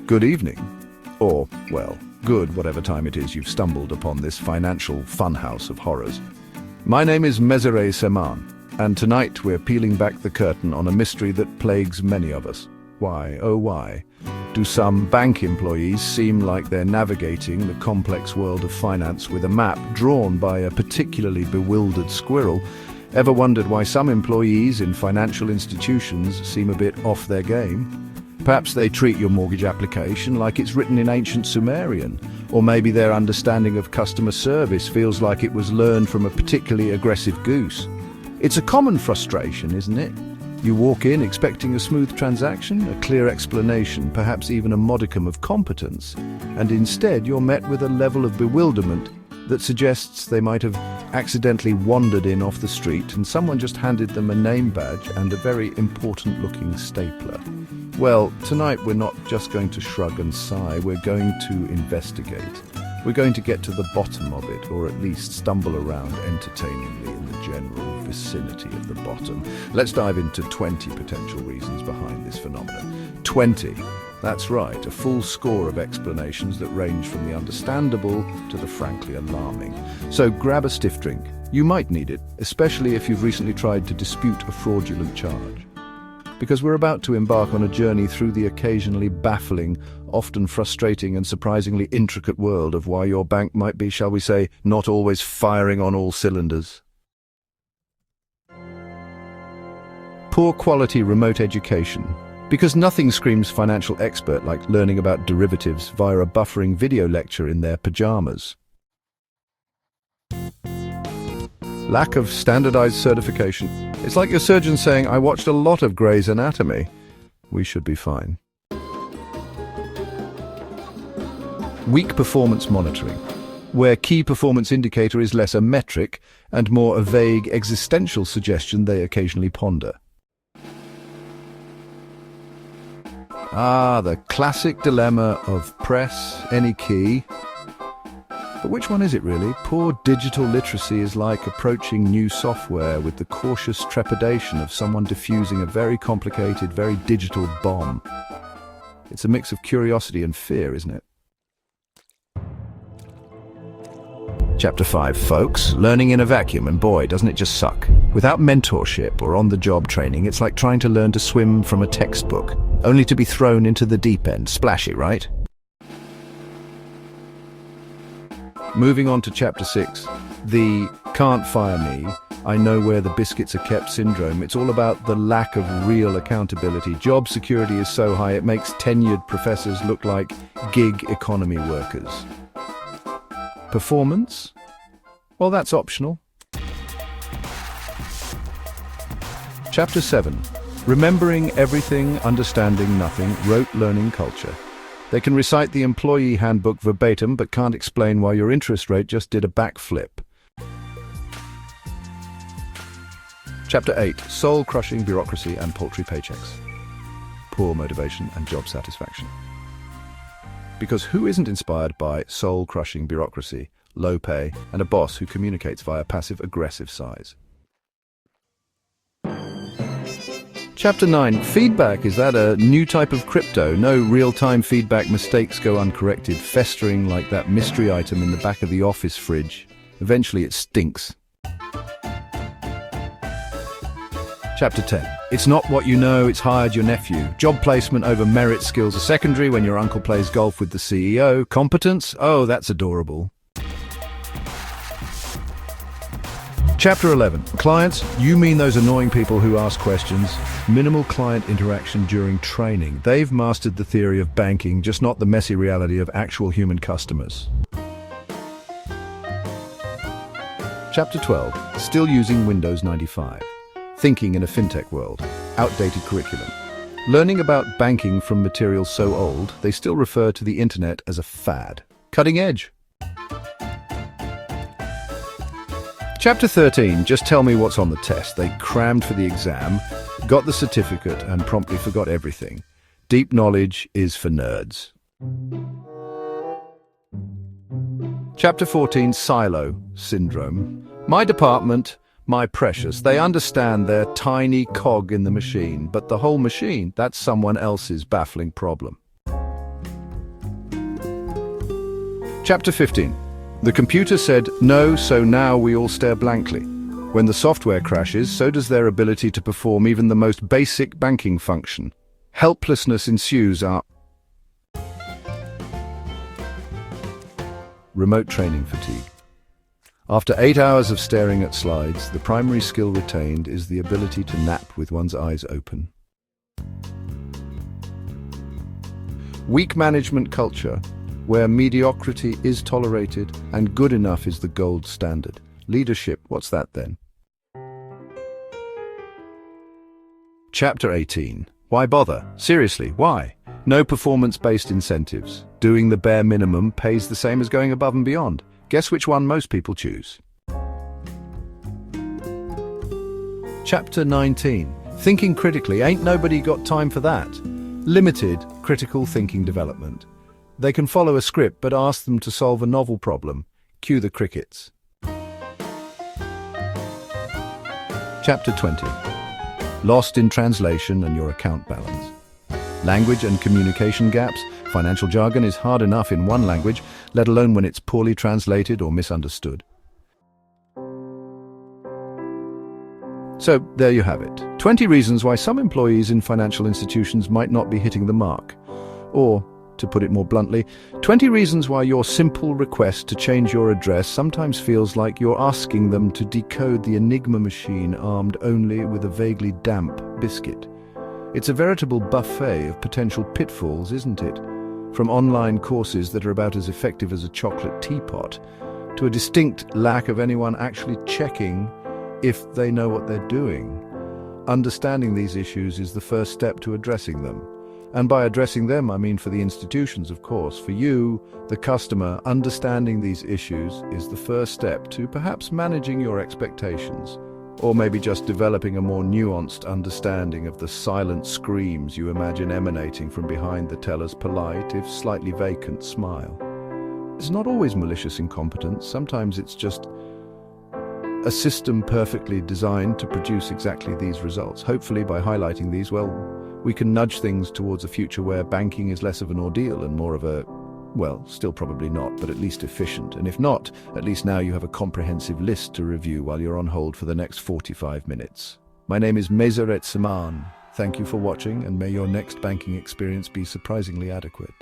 Good evening. Or, well, good whatever time it is you've stumbled upon this financial funhouse of horrors. My name is Mesere Seman, and tonight we're peeling back the curtain on a mystery that plagues many of us. Why, oh why, do some bank employees seem like they're navigating the complex world of finance with a map drawn by a particularly bewildered squirrel? Ever wondered why some employees in financial institutions seem a bit off their game? Perhaps they treat your mortgage application like it's written in ancient Sumerian, or maybe their understanding of customer service feels like it was learned from a particularly aggressive goose. It's a common frustration, isn't it? You walk in expecting a smooth transaction, a clear explanation, perhaps even a modicum of competence, and instead you're met with a level of bewilderment that suggests they might have accidentally wandered in off the street and someone just handed them a name badge and a very important-looking stapler. Well, tonight we're not just going to shrug and sigh, we're going to investigate. We're going to get to the bottom of it, or at least stumble around entertainingly in the general vicinity of the bottom. Let's dive into 20 potential reasons behind this phenomenon. 20. That's right, a full score of explanations that range from the understandable to the frankly alarming. So grab a stiff drink. You might need it, especially if you've recently tried to dispute a fraudulent charge. Because we're about to embark on a journey through the occasionally baffling, often frustrating and surprisingly intricate world of why your bank might be, shall we say, not always firing on all cylinders. Poor quality remote education. Because nothing screams financial expert like learning about derivatives via a buffering video lecture in their pajamas. Lack of standardized certification. It's like your surgeon saying, I watched a lot of Grey's Anatomy. We should be fine. Weak performance monitoring, where key performance indicator is less a metric and more a vague existential suggestion they occasionally ponder. The classic dilemma of press any key. But which one is it really? Poor digital literacy is like approaching new software with the cautious trepidation of someone defusing a very complicated, very digital bomb. It's a mix of curiosity and fear, isn't it? Chapter 5, folks. Learning in a vacuum, and boy, doesn't it just suck. Without mentorship or on-the-job training, it's like trying to learn to swim from a textbook, only to be thrown into the deep end. Splashy, right? Moving on to Chapter 6, the can't fire me, I know where the biscuits are kept syndrome. It's all about the lack of real accountability. Job security is so high it makes tenured professors look like gig economy workers. Performance? Well, that's optional. Chapter 7, remembering everything, understanding nothing, rote learning culture. They can recite the employee handbook verbatim, but can't explain why your interest rate just did a backflip. Chapter 8, soul-crushing bureaucracy and paltry paychecks. Poor motivation and job satisfaction. Because who isn't inspired by soul-crushing bureaucracy, low pay, and a boss who communicates via passive-aggressive sighs? Chapter 9, feedback. Is that a new type of crypto? No real-time feedback, mistakes go uncorrected, festering like that mystery item in the back of the office fridge. Eventually it stinks. Chapter 10, it's not what you know, it's hired your nephew. Job placement over merit skills are secondary when your uncle plays golf with the CEO. Competence? Oh, that's adorable. Chapter 11. Clients, you mean those annoying people who ask questions. Minimal client interaction during training. They've mastered the theory of banking, just not the messy reality of actual human customers. Chapter 12. Still using Windows 95. Thinking in a fintech world. Outdated curriculum. Learning about banking from materials so old, they still refer to the internet as a fad. Cutting edge. Chapter 13, just tell me what's on the test. They crammed for the exam, got the certificate, and promptly forgot everything. Deep knowledge is for nerds. Chapter 14, silo syndrome. My department, my precious, they understand their tiny cog in the machine, but the whole machine, that's someone else's baffling problem. Chapter 15. The computer said no, so now we all stare blankly. When the software crashes, so does their ability to perform even the most basic banking function. Helplessness ensues. Remote training fatigue. After 8 hours of staring at slides, the primary skill retained is the ability to nap with one's eyes open. Weak management culture, where mediocrity is tolerated and good enough is the gold standard. Leadership, what's that then? Chapter 18. Why bother? Seriously, why? No performance-based incentives. Doing the bare minimum pays the same as going above and beyond. Guess which one most people choose? Chapter 19. Thinking critically. Ain't nobody got time for that. Limited critical thinking development. They can follow a script but ask them to solve a novel problem. Cue the crickets. Chapter 20. Lost in translation and your account balance. Language and communication gaps. Financial jargon is hard enough in one language, let alone when it's poorly translated or misunderstood. So, there you have it. 20 reasons why some employees in financial institutions might not be hitting the mark. Or, to put it more bluntly, 20 reasons why your simple request to change your address sometimes feels like you're asking them to decode the Enigma machine armed only with a vaguely damp biscuit. It's a veritable buffet of potential pitfalls, isn't it? From online courses that are about as effective as a chocolate teapot, to a distinct lack of anyone actually checking if they know what they're doing. Understanding these issues is the first step to addressing them. And by addressing them, I mean for the institutions, of course. For you, the customer, understanding these issues is the first step to perhaps managing your expectations. Or maybe just developing a more nuanced understanding of the silent screams you imagine emanating from behind the teller's polite, if slightly vacant, smile. It's not always malicious incompetence. Sometimes it's just a system perfectly designed to produce exactly these results. Hopefully, by highlighting these, well, we can nudge things towards a future where banking is less of an ordeal and more of a, well, still probably not, but at least efficient. And if not, at least now you have a comprehensive list to review while you're on hold for the next 45 minutes. My name is Meseret Seman. Thank you for watching, and may your next banking experience be surprisingly adequate.